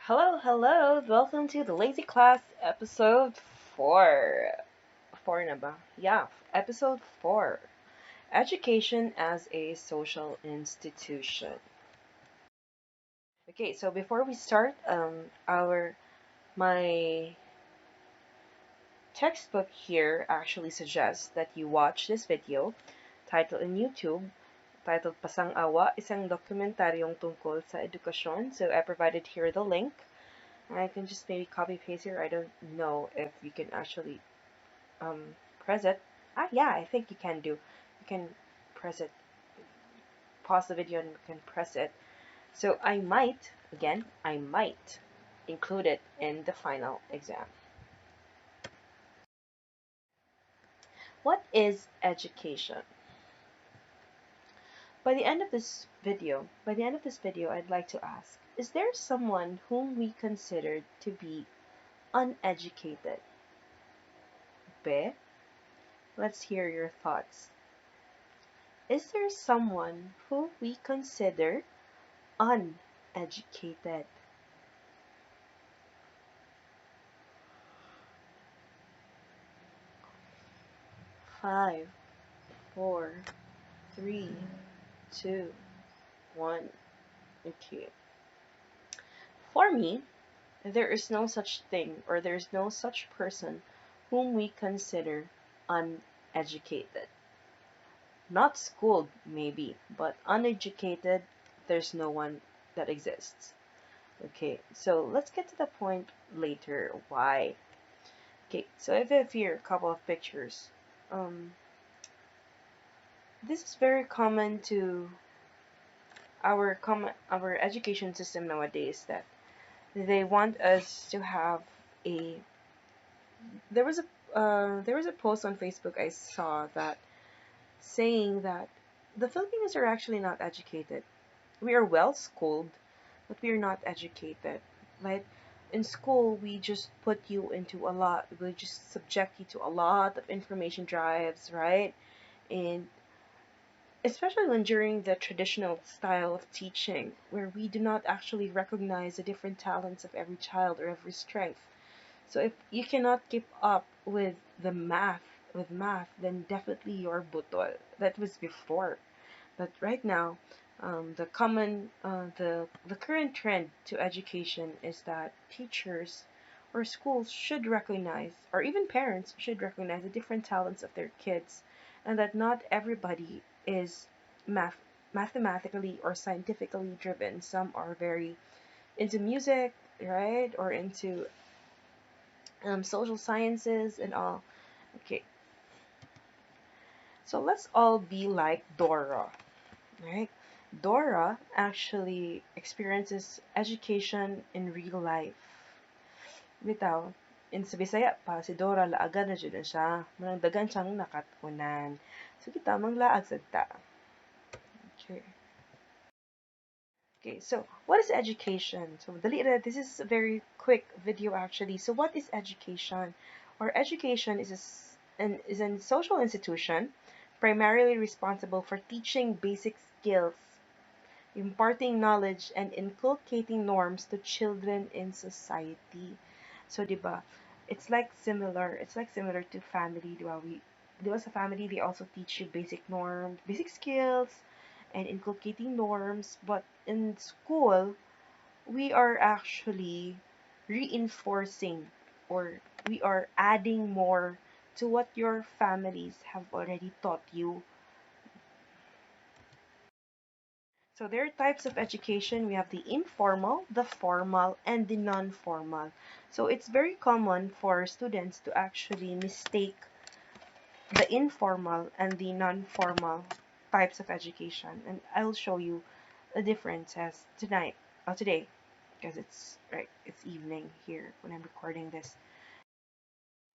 Hello, hello. Welcome to the Lazy Class episode 4. 4 na ba? Yeah, episode 4. Education as a social institution. Okay, so before we start, our my textbook here actually suggests that you watch this video titled in YouTube titled Pasang Awa, isang dokumentaryong tungkol sa edukasyon. So I provided here the link. I can just maybe copy paste here. I don't know if you can actually press it. Yeah, I think you can do. You can press it. Pause the video and you can press it. So I might include it in the final exam. What is education? By the end of this video, I'd like to ask, is there someone whom we consider to be uneducated? Be, let's hear your thoughts. Is there someone who we consider uneducated? Five, four, three, two, one. Okay. For me, there is no such thing or there's no such person whom we consider uneducated. Not schooled, maybe, but uneducated, there's no one that exists. Okay, so let's get to the point later why. Okay, so I have here a couple of pictures. Um, this is very common to our education system nowadays that they want us to have a there was a post on Facebook I saw that saying that the Filipinos are actually not educated. We are well schooled, but we are not educated. Like in school, we just put you into a lot. We just subject you to a lot of information drives, right? And especially when during the traditional style of teaching, where we do not actually recognize the different talents of every child or every strength. So if you cannot keep up with math, then definitely you're butol. That was before. But right now, the current trend to education is that teachers or schools should recognize, or even parents should recognize the different talents of their kids, and that not everybody is mathematically or scientifically driven. Some are very into music, right, or into social sciences and all. Okay, so let's all be like Dora, right? Dora actually experiences education in real life. Bitaw, in sa Bisaya pa, si Dora laagan na jud na siya. Manang dagan siyang nakatunan. So kita manglaag sad ta. Okay. Okay, so what is education? So this is a very quick video actually. So what is education? Or education is a social institution primarily responsible for teaching basic skills, imparting knowledge, and inculcating norms to children in society. So, diba, it's like similar to family, diba? Diba sa family, they also teach you basic norms, basic skills, and inculcating norms. But in school, we are actually reinforcing or we are adding more to what your families have already taught you. So there are types of education. We have the informal, the formal, and the non-formal. So it's very common for students to actually mistake the informal and the non-formal types of education. And I'll show you the differences today, because it's evening here when I'm recording this.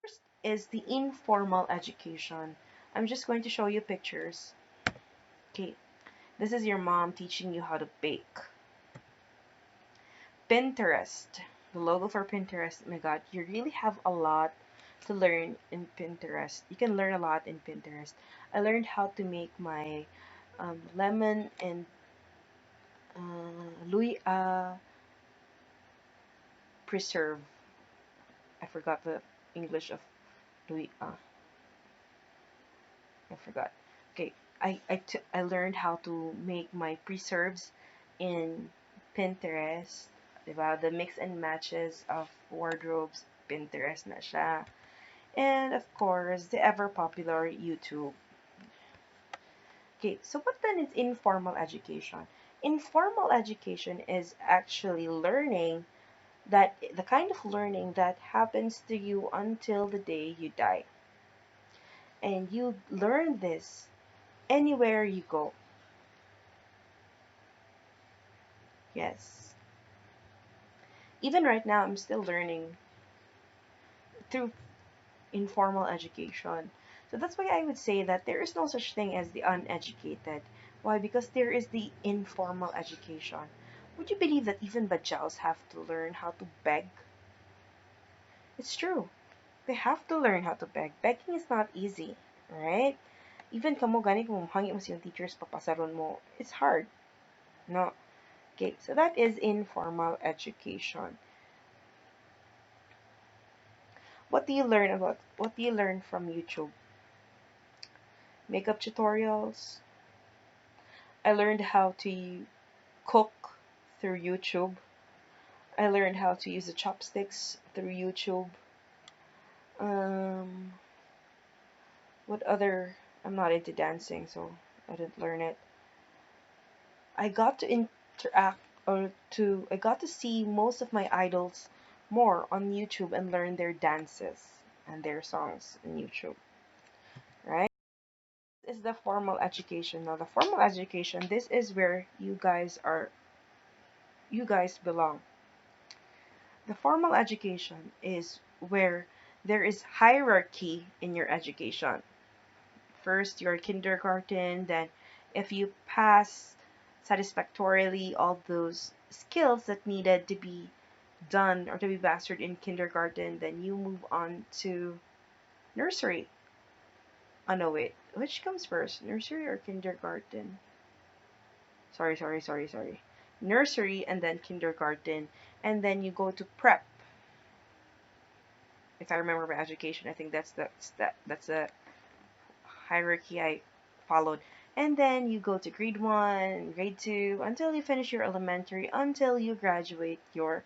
First is the informal education. I'm just going to show you pictures. Okay, this is your mom teaching you how to bake. Pinterest, the logo for Pinterest. Oh my god, you really have a lot to learn in Pinterest. You can learn a lot in Pinterest. I learned how to make my lemon and Louis preserve. I forgot the English of Louis. I forgot. Okay, I learned how to make my preserves in Pinterest. Diba? The mix and matches of wardrobes, Pinterest na siya. And of course, the ever popular YouTube. Okay, so what then is informal education? Informal education is actually learning that the kind of learning that happens to you until the day you die. And you learn this anywhere you go. Yes. Even right now, I'm still learning through informal education. So that's why I would say that there is no such thing as the uneducated. Why? Because there is the informal education. Would you believe that even bajaus have to learn how to beg? It's true. They have to learn how to beg. Begging is not easy, right? Even kamo gani kung hangi mo siyang teachers papasaron mo, it's hard. No. Okay, so that is informal education. What do you learn about? What do you learn from YouTube? Makeup tutorials. I learned how to cook through YouTube. I learned how to use the chopsticks through YouTube. Um, what other? I'm not into dancing, so I didn't learn it. I got to interact I got to see most of my idols more on YouTube and learn their dances and their songs on YouTube, right? This is the formal education. Now, the formal education, this is where you guys belong. The formal education is where there is hierarchy in your education. First, your kindergarten, then if you pass satisfactorily all those skills that needed to be done or to be mastered in kindergarten, then you move on to nursery. Oh no, wait. Which comes first? Nursery or kindergarten? Sorry. Nursery and then kindergarten, and then you go to prep. If I remember my education, I think that's a hierarchy I followed. And then you go to grade 1, grade 2, until you finish your elementary, until you graduate your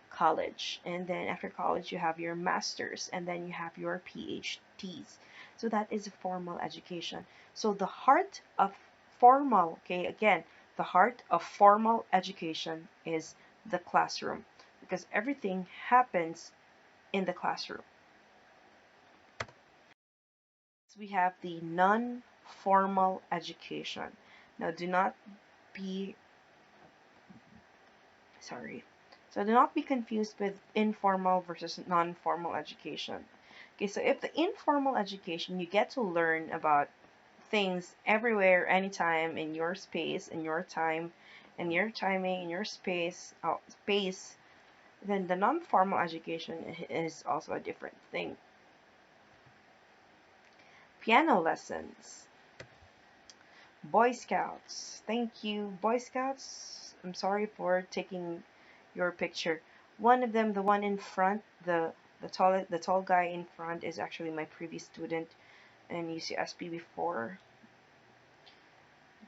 college. And then after college, you have your master's, and then you have your PhDs. So that is formal education. So the heart of formal, okay, again, the heart of formal education is the classroom, because everything happens in the classroom. We have the non-formal education. Now, do not be, sorry. So do not be confused with informal versus non-formal education. Okay, so if the informal education, you get to learn about things everywhere, anytime, in your space, in your time, in your timing, in your space, then the non-formal education is also a different thing. Piano lessons. Boy Scouts. Thank you, Boy Scouts. I'm sorry for taking your picture. One of them, the one in front, the tall guy in front is actually my previous student in UCSP before.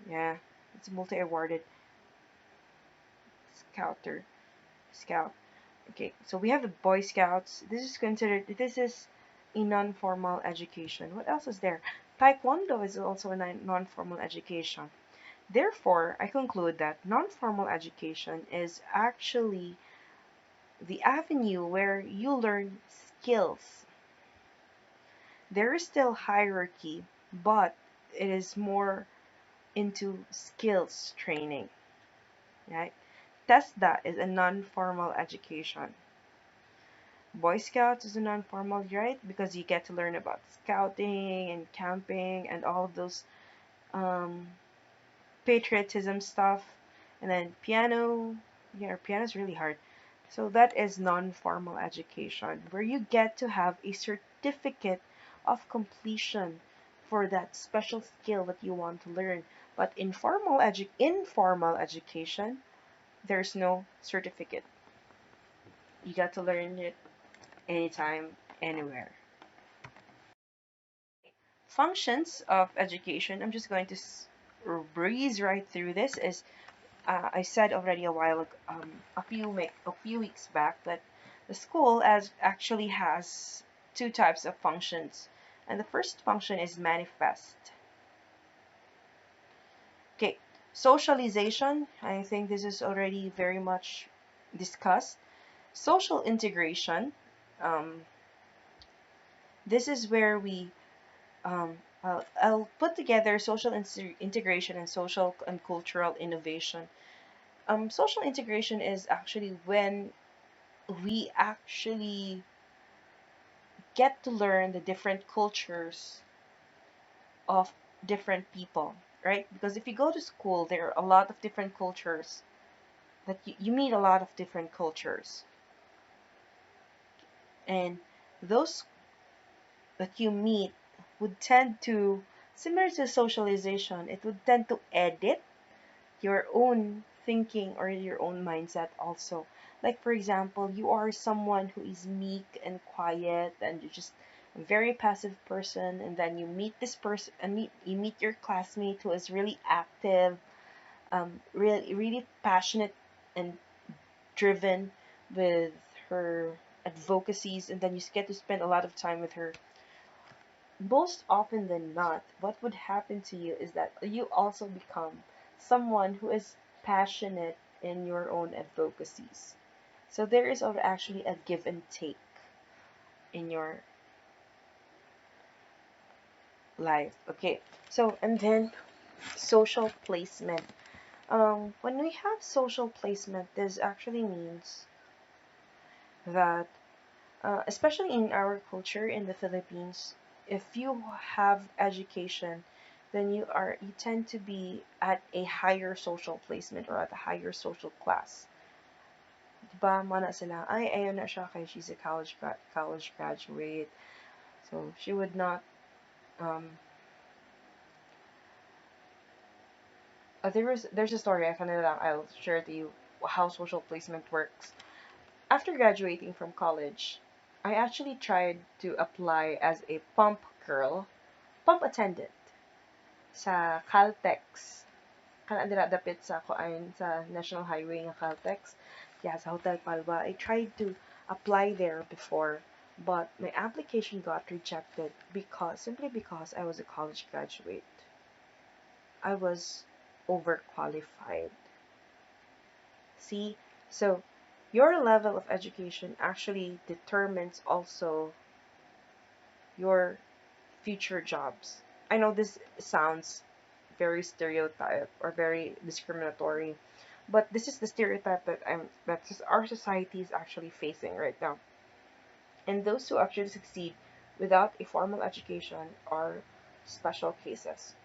Yeah, it's a multi-awarded scouter scout. Okay, so we have the Boy Scouts. This is a non-formal education. What else is there? Taekwondo is also a non-formal education. Therefore, I conclude that non-formal education is actually the avenue where you learn skills. There is still hierarchy, but it is more into skills training, right? TESDA is a non-formal education. Boy Scouts is a non-formal, right? Because you get to learn about scouting and camping and all of those um, patriotism stuff. And then piano, yeah, piano is really hard. So that is non-formal education, where you get to have a certificate of completion for that special skill that you want to learn. But informal education, there's no certificate. You got to learn it anytime, anywhere. Functions of education. I'm just going to breeze right through this. Is I said already a while ago, a few weeks back, that the school as actually has two types of functions, and the first function is manifest. Okay, socialization. I think this is already very much discussed. Social integration. Um, this is where I'll put together social integration and social and cultural innovation. Social integration is actually when we actually get to learn the different cultures of different people, right? Because if you go to school, there are a lot of different cultures that you meet a lot of different cultures, and those that you meet would tend to, similar to socialization, it would tend to edit your own thinking or your own mindset also. Like for example, you are someone who is meek and quiet and you're just a very passive person, and then you meet this person and you meet your classmate who is really active, really passionate and driven with her advocacies, and then you get to spend a lot of time with her. Most often than not, what would happen to you is that you also become someone who is passionate in your own advocacies. So there is actually a give and take in your life. Okay. So and then social placement. When we have social placement, this actually means that, especially in our culture in the Philippines, if you have education, then you tend to be at a higher social placement or at a higher social class. Diba, mana sila, ay, ayun na siya kay she's a college graduate. So she would not, um, there's a story I found it out. I'll share to you how social placement works. After graduating from college, I actually tried to apply as a pump attendant sa Caltex. Kana dira dapit sa kuan sa National Highway nga Caltex. Yeah, sa Hotel Palba. I tried to apply there before, but my application got rejected simply because I was a college graduate. I was overqualified. See? So your level of education actually determines also your future jobs. I know this sounds very stereotype or very discriminatory, but this is the stereotype that our society is actually facing right now. And those who actually succeed without a formal education are special cases.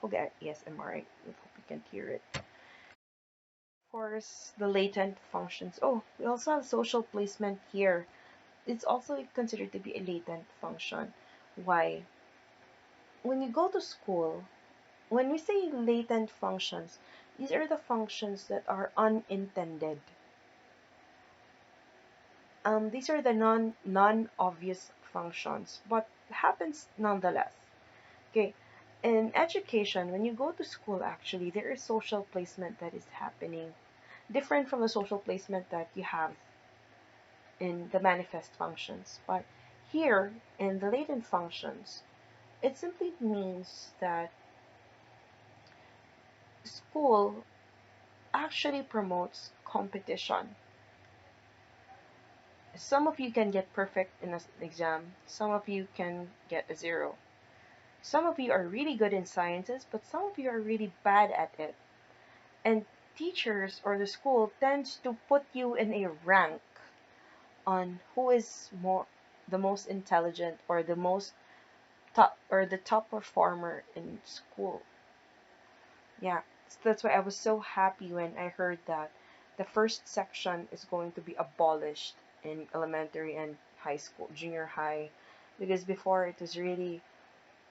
Hold that ASMR. I hope you can hear it. Of course, the latent functions. Oh, we also have social placement here. It's also considered to be a latent function. Why? When you go to school, when we say latent functions, these are the functions that are unintended. These are the non-obvious functions, but happens nonetheless. Okay, in education, when you go to school, actually, there is social placement that is happening, different from the social placement that you have in the manifest functions. But here, in the latent functions, it simply means that school actually promotes competition. Some of you can get perfect in an exam, some of you can get a zero. Some of you are really good in sciences, but some of you are really bad at it. And teachers or the school tends to put you in a rank on who is the most intelligent or the most top or the top performer in school. Yeah, so that's why I was so happy when I heard that the first section is going to be abolished in elementary and high school, junior high, because before it was really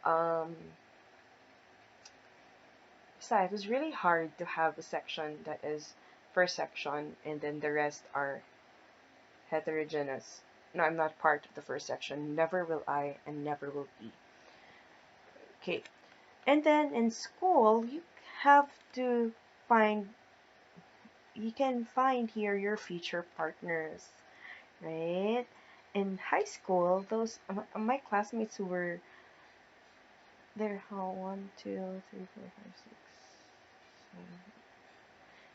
um it was really hard to have a section that is first section, and then the rest are heterogeneous. No, I'm not part of the first section. Never will I, and never will be. Okay. And then in school, have to find, you can find here your future partners, right? In high school, those my classmates who were there, how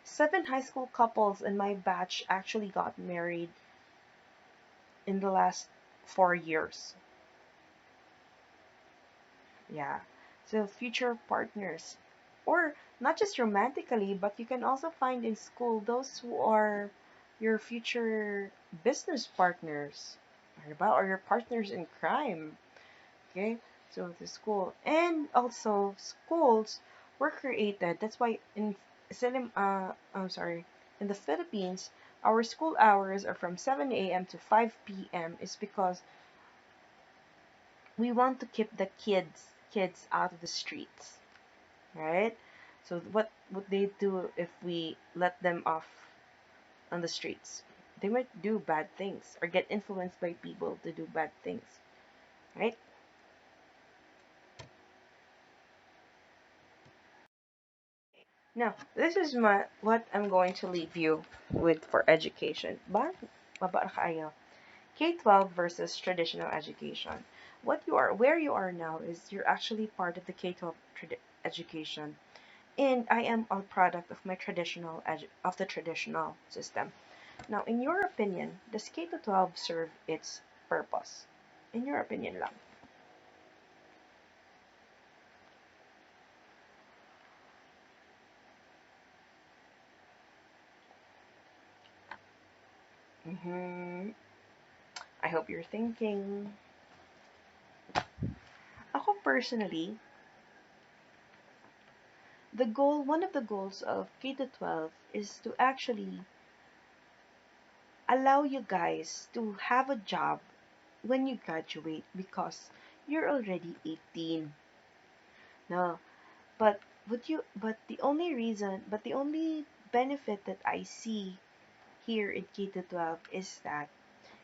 7 high school couples in my batch actually got married in the last 4 years. Yeah. So future partners. Or not just romantically, but you can also find in school those who are your future business partners, or your partners in crime. Okay? So the school. And also schools were created. That's why I'm sorry, in the Philippines, our school hours are from 7 a.m. to 5 p.m. is because we want to keep the kids out of the streets, right? So what would they do if we let them off on the streets? They might do bad things or get influenced by people to do bad things, right? Now, this is what I'm going to leave you with for education. But mabara kayo. K-12 versus traditional education. Where you are now is you're actually part of the K-12 education, and I am a product of my of the traditional system. Now, in your opinion, does K to 12 serve its purpose? In your opinion lang. Mm-hmm. I hope you're thinking. Ako personally, one of the goals of K to 12 is to actually allow you guys to have a job when you graduate because you're already 18. No, but the only benefit that I see here in K to 12 is that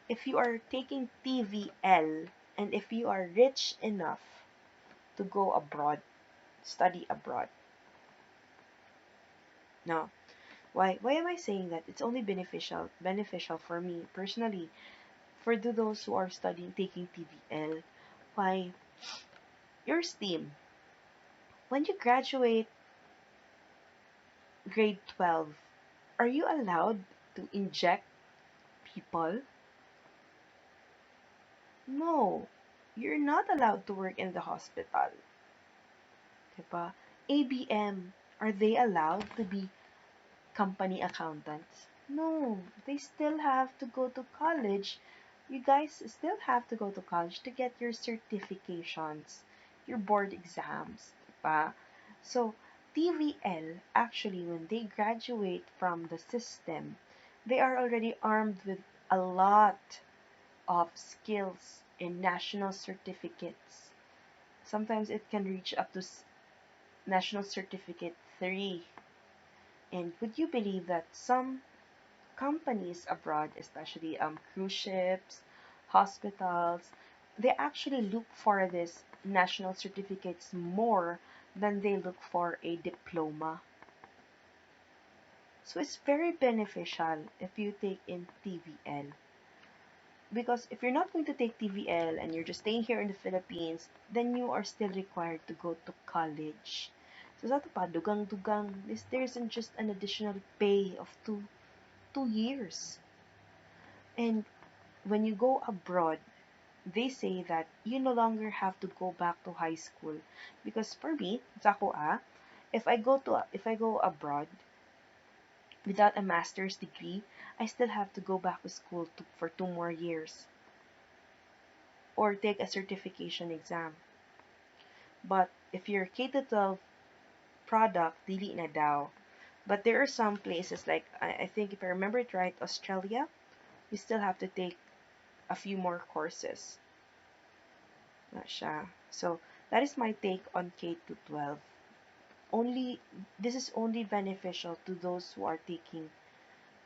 if you are taking TVL and if you are rich enough to go abroad, study abroad. Now, why am I saying that? It's only beneficial for me personally, for those who are studying taking TVL. Why? Your STEAM. When you graduate grade 12, are you allowed to inject people? No. You're not allowed to work in the hospital. Diba? ABM, are they allowed to be company accountants? No, they still have to go to college. You guys still have to go to college to get your certifications, your board exams, diba? So, TVL, actually, when they graduate from the system, they are already armed with a lot of skills and national certificates. Sometimes it can reach up to National Certificate 3. And would you believe that some companies abroad, especially cruise ships, hospitals, they actually look for this national certificates more than they look for a diploma. So it's very beneficial if you take in TVL. Because if you're not going to take TVL and you're just staying here in the Philippines, then you are still required to go to college. So sa pa, dugang-dugang, there isn't just an additional pay of 2 years. And when you go abroad, they say that you no longer have to go back to high school. Because for me, sa ako if I go abroad without a master's degree, I still have to go back to school for 2 more years or take a certification exam. But if you're K to 12 product, dili na daw. But there are some places like I think if I remember it right, Australia, you still have to take a few more courses. Na siya. So that is my take on K to 12. Only this is only beneficial to those who are taking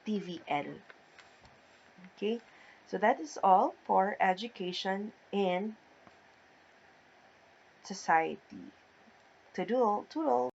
TVL. Okay, so that is all for education and society. Toodle, toodle.